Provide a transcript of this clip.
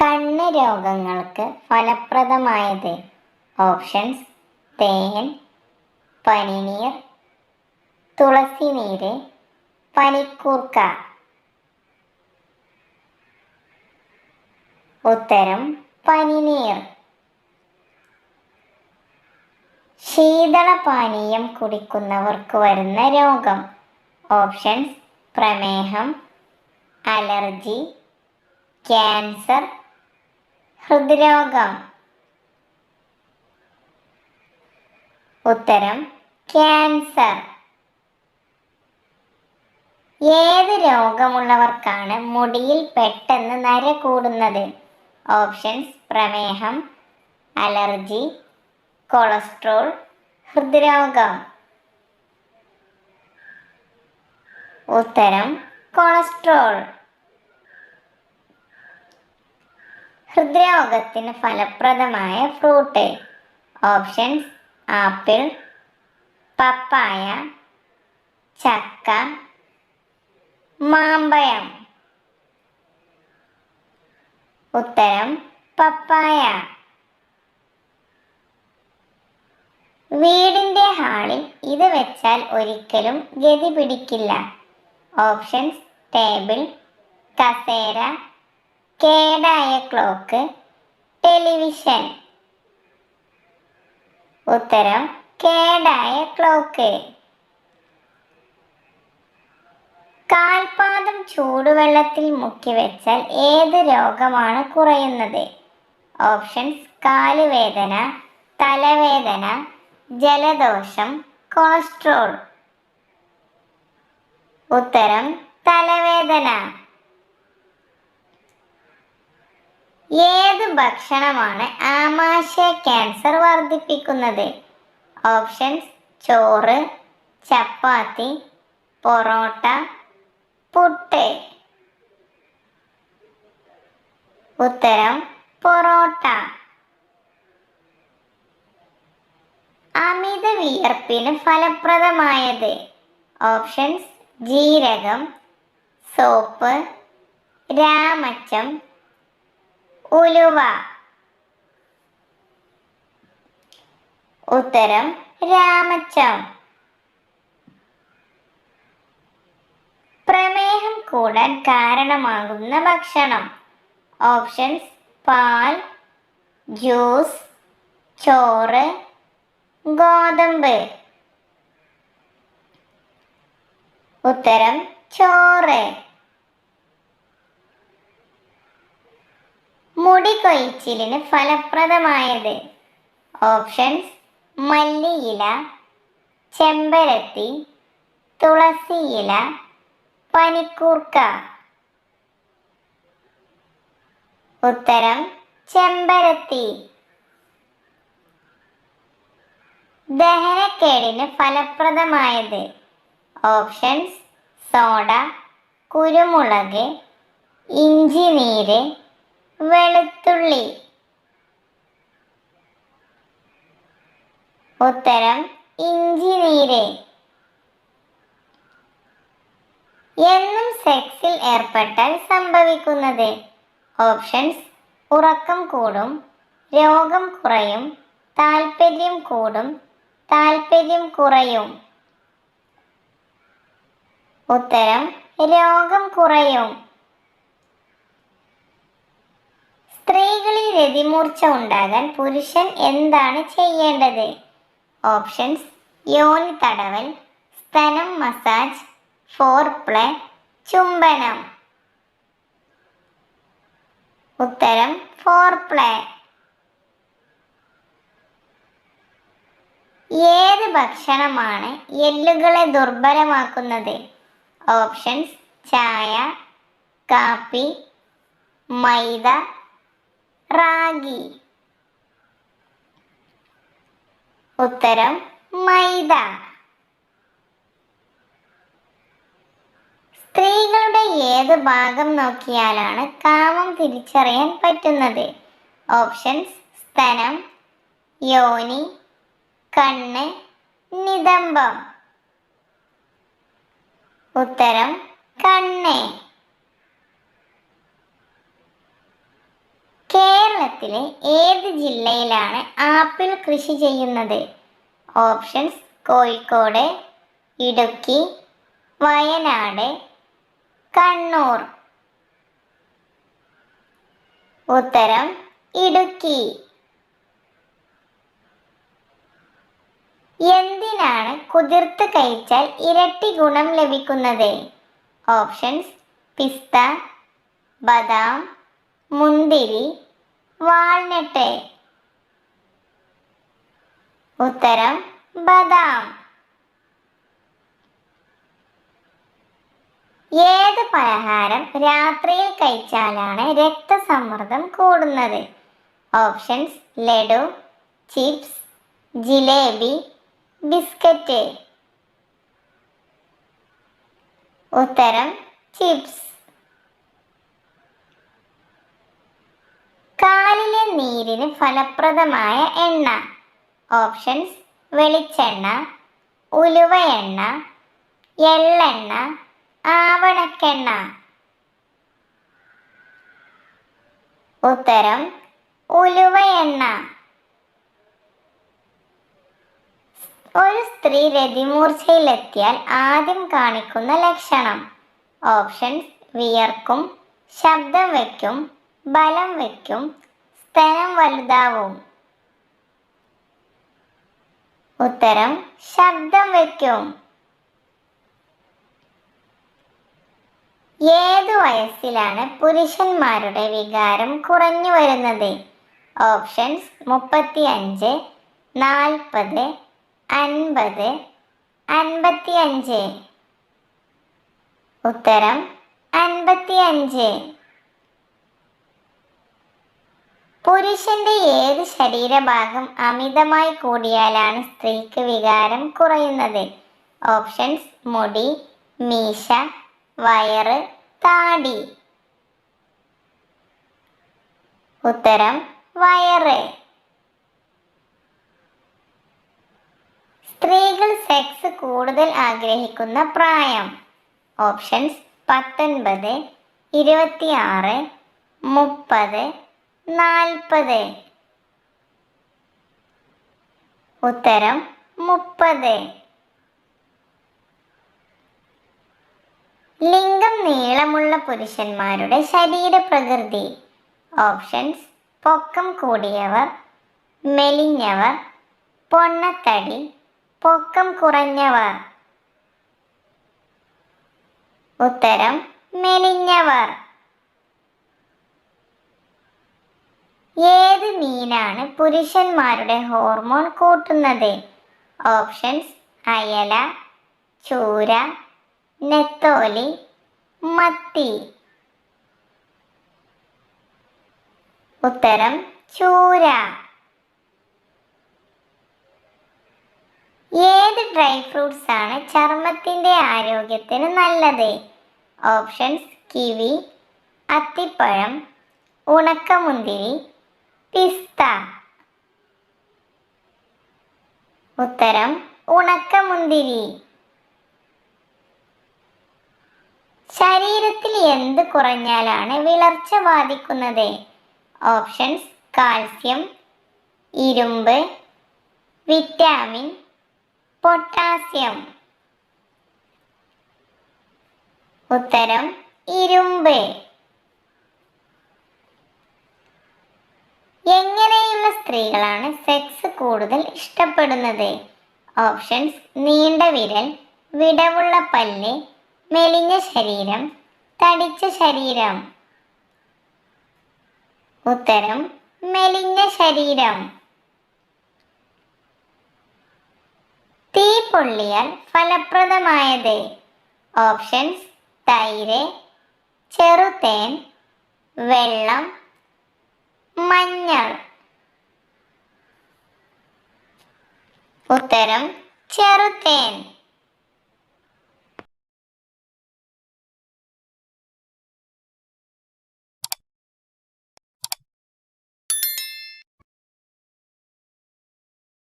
കണ്ണ് രോഗങ്ങൾക്ക് ഫലപ്രദമായത്. ഓപ്ഷൻസ്: തേൻ, പനിനീർ, തുളസിനീര്, പനിക്കൂർക്ക. ഉത്തരം: പനിനീർ. ശീതളപാനീയം കുടിക്കുന്നവർക്ക് വരുന്ന രോഗം. ഓപ്ഷൻസ്: പ്രമേഹം, അലർജി, ക്യാൻസർ, ഹൃദ്രോഗം. ഉത്തരം: ക്യാൻസർ. ഏത് രോഗമുള്ളവർക്കാണ് മുടിയിൽ പെട്ടെന്ന് നര കൂടുന്നത്? ഓപ്ഷൻസ്: പ്രമേഹം, അലർജി, കൊളസ്ട്രോൾ, ഹൃദ്രോഗം. ഉത്തരം: കൊളസ്ട്രോൾ. ഹൃദ്രോഗത്തിന് ഫലപ്രദമായ ഫ്രൂട്ട്. ഓപ്ഷൻസ്: ആപ്പിൾ, പപ്പായ, ചക്ക, മാമ്പഴം. ഉത്തരം: പപ്പായ. വീടിന്റെ ഹാളിൽ ഇത് വെച്ചാൽ ഒരിക്കലും ഗതി പിടിക്കില്ല. ഓപ്ഷൻസ്: ടേബിൾ, കസേര, കേടായ ക്ലോക്ക്, ടെലിവിഷൻ. ഉത്തരം: കേടായ ക്ലോക്ക്. കാൽപാദം ചൂടുവെള്ളത്തിൽ മുക്കി വെച്ചാൽ ഏത് രോഗമാണ് കുറയുന്നത്? ഓപ്ഷൻസ്: കാലുവേദന, തലവേദന, ജലദോഷം, കൊളസ്ട്രോൾ. ഉത്തരം: തലവേദന. ഏത് ഭക്ഷണമാണ് ആമാശയ ക്യാൻസർ വർദ്ധിപ്പിക്കുന്നത്? ഓപ്ഷൻസ്: ചോറ്, ചപ്പാത്തി, പൊറോട്ട, പുട്ട്. ഉത്തരം: പൊറോട്ട. അമിത വിയർപ്പിന് ഫലപ്രദമായത്. ഓപ്ഷൻസ്: ജീരകം, സോപ്പ്, രാമച്ചം, ഉലുവ. ഉത്തരം: രാമച്ചം. പ്രമേഹം കൂടാൻ കാരണമാകുന്ന ഭക്ഷണം. ഓപ്ഷൻസ്: പാൽ, ജ്യൂസ്, ചോറ്, ഗോതമ്പ്. ഉത്തരം: ചോറ്. മുടി കൊഴിച്ചിലിന് ഫലപ്രദമായത്. ഓപ്ഷൻസ്: മല്ലിയില, ചെമ്പരത്തി, തുളസിയില, പനിക്കൂർക്ക. ഉത്തരം: ചെമ്പരത്തി. ദഹനക്കേടിന് ഫലപ്രദമായത്. ഓപ്ഷൻസ്: സോഡ, കുരുമുളക്, ഇഞ്ചിനീര്, വെളുത്തുള്ളി. ഉത്തരം: ഇഞ്ചിനീര്. എന്നും സെക്സിൽ ഏർപ്പെട്ടാൽ സംഭവിക്കുന്നത്. ഓപ്ഷൻസ്: ഉറക്കം കൂടും, രോഗം കുറയും, താല്പര്യം കൂടും, താല്പര്യം കുറയും. ഉത്തരം: രോഗം കുറയും. സ്ത്രീകളിൽ രതിമൂർച്ച ഉണ്ടാകാൻ പുരുഷൻ എന്താണ് ചെയ്യേണ്ടത്? ഓപ്ഷൻസ്: യോനി തടവൽ, സ്തനം മസാജ്, ഫോർപ്ലേ, ചുംബനം. ഉത്തരം: ഫോർപ്ലേ. ഏത് ഭക്ഷണമാണ് എല്ലുകളെ ദുർബലമാക്കുന്നത്? ഓപ്ഷൻസ്: ചായ, കാപ്പി, മൈദ, റാഗി. ഉത്തരം: മൈദ. സ്ത്രീകളുടെ ഏത് ഭാഗം നോക്കിയാലാണ് കാമം തിരിച്ചറിയാൻ പറ്റുന്നത്? ഓപ്ഷൻസ്: സ്തനം, യോനി, കണ്ണ്, നിതംബം. ഉത്തരം: കണ്ണ്. കേരളത്തിലെ ഏത് ജില്ലയിലാണ് ആപ്പിൾ കൃഷി ചെയ്യുന്നത്? ഓപ്ഷൻസ് കോഴിക്കോട്, ഇടുക്കി, വയനാട്, കണ്ണൂർ. ഉത്തരം ഇടുക്കി. എന്തിനാണ് കുതിർത്ത് കഴിച്ചാൽ ഇരട്ടി ഗുണം ലഭിക്കുന്നത്? ഓപ്ഷൻസ് പിസ്ത, ബദാം, മുന്തിരി, വാൾനട്ട്. ഉത്തരം ബദാം. ഏത് പലഹാരം രാത്രിയിൽ കഴിച്ചാലാണ് രക്തസമ്മർദ്ദം കൂടുന്നത്? Options laddu, chips, jalebi, biscuit. ഉത്തരം ചിപ്സ്. കാലിലെ നീരിന് ഫലപ്രദമായ എണ്ണ. ഓപ്ഷൻസ് വെളിച്ചെണ്ണ, ഉലുവ എണ്ണ, എള്ളെണ്ണ, ആവണക്കെണ്ണ. ഉത്തരം ഉലുവ എണ്ണ. ഒരു സ്ത്രീ രതിമൂർച്ചയിലെത്തിയാൽ ആദ്യം കാണിക്കുന്ന ലക്ഷണം. ഓപ്ഷൻസ് വിയർക്കും, ശബ്ദം വയ്ക്കും, ബലം വയ്ക്കും, സ്തനം വലുതാവും. ഉത്തരം ശബ്ദം വയ്ക്കും. ഏതു വയസ്സിലാണ് പുരുഷന്മാരുടെ വികാരം കുറഞ്ഞു വരുന്നത്? ഓപ്ഷൻസ് 35, 40, 50, 55. ഉത്തരം 55. പുരുഷന്റെ ഏത് ശരീരഭാഗം അമിതമായി കൂടിയാലാണ് സ്ത്രീക്ക് വികാരം കുറയുന്നത്? ഓപ്ഷൻസ് മുടി, മീശ, വയറ്, താടി. ഉത്തരം വയറ്. സ്ത്രീകൾ സെക്സ് കൂടുതൽ ആഗ്രഹിക്കുന്ന പ്രായം. ഓപ്ഷൻസ് 19, 26, 30, 40. ഉത്തരം 30. ലിംഗം നീളമുള്ള പുരുഷന്മാരുടെ ശരീരപ്രകൃതി. ഓപ്ഷൻസ് പൊക്കം കൂടിയവർ, മെലിഞ്ഞവർ, പൊണ്ണത്തടി, പൊക്കം കുറഞ്ഞവർ. ഉത്തരം മെലിഞ്ഞവർ. ഏത് മീനാണ് പുരുഷന്മാരുടെ ഹോർമോൺ കൂട്ടുന്നത്? ഓപ്ഷൻസ് അയല, ചൂര, നെത്തോലി, മത്തി. ഉത്തരം ചൂര. ഏത് ഡ്രൈ ഫ്രൂട്ട്സ് ആണ് ചർമ്മത്തിന്റെ ആരോഗ്യത്തിന് നല്ലത്? ഓപ്ഷൻസ് കിവി, അത്തിപ്പഴം, ഉണക്കമുന്തിരി, പിസ്ത. ഉത്തരം ഉണക്കമുന്തിരി. ശരീരത്തിൽ എന്ത് കുറഞ്ഞാലാണ് വിളർച്ച ബാധിക്കുന്നത്? ഓപ്ഷൻസ് കാൽസ്യം, ഇരുമ്പ്, വിറ്റാമിൻ, പൊട്ടാസ്യം. ഉത്തരം ഇരുമ്പ്. എങ്ങനെയുള്ള സ്ത്രീകളാണ് സെക്സ് കൂടുതൽ ഇഷ്ടപ്പെടുന്നത്? ഓപ്ഷൻസ് നീണ്ട വിരൽ, വിടവുള്ള പല്ല്, മെലിഞ്ഞ ശരീരം, തടിച്ച ശരീരം. ഉത്തരം മെലിഞ്ഞ ശരീരം. തീ പൊള്ളിയാൽ ഫലപ്രദമായത്. ഓപ്ഷൻസ് തൈര്, ചെറുതേൻ, വെള്ളം, മഞ്ഞൾ. ഉത്തരം ചെറുതേൻ.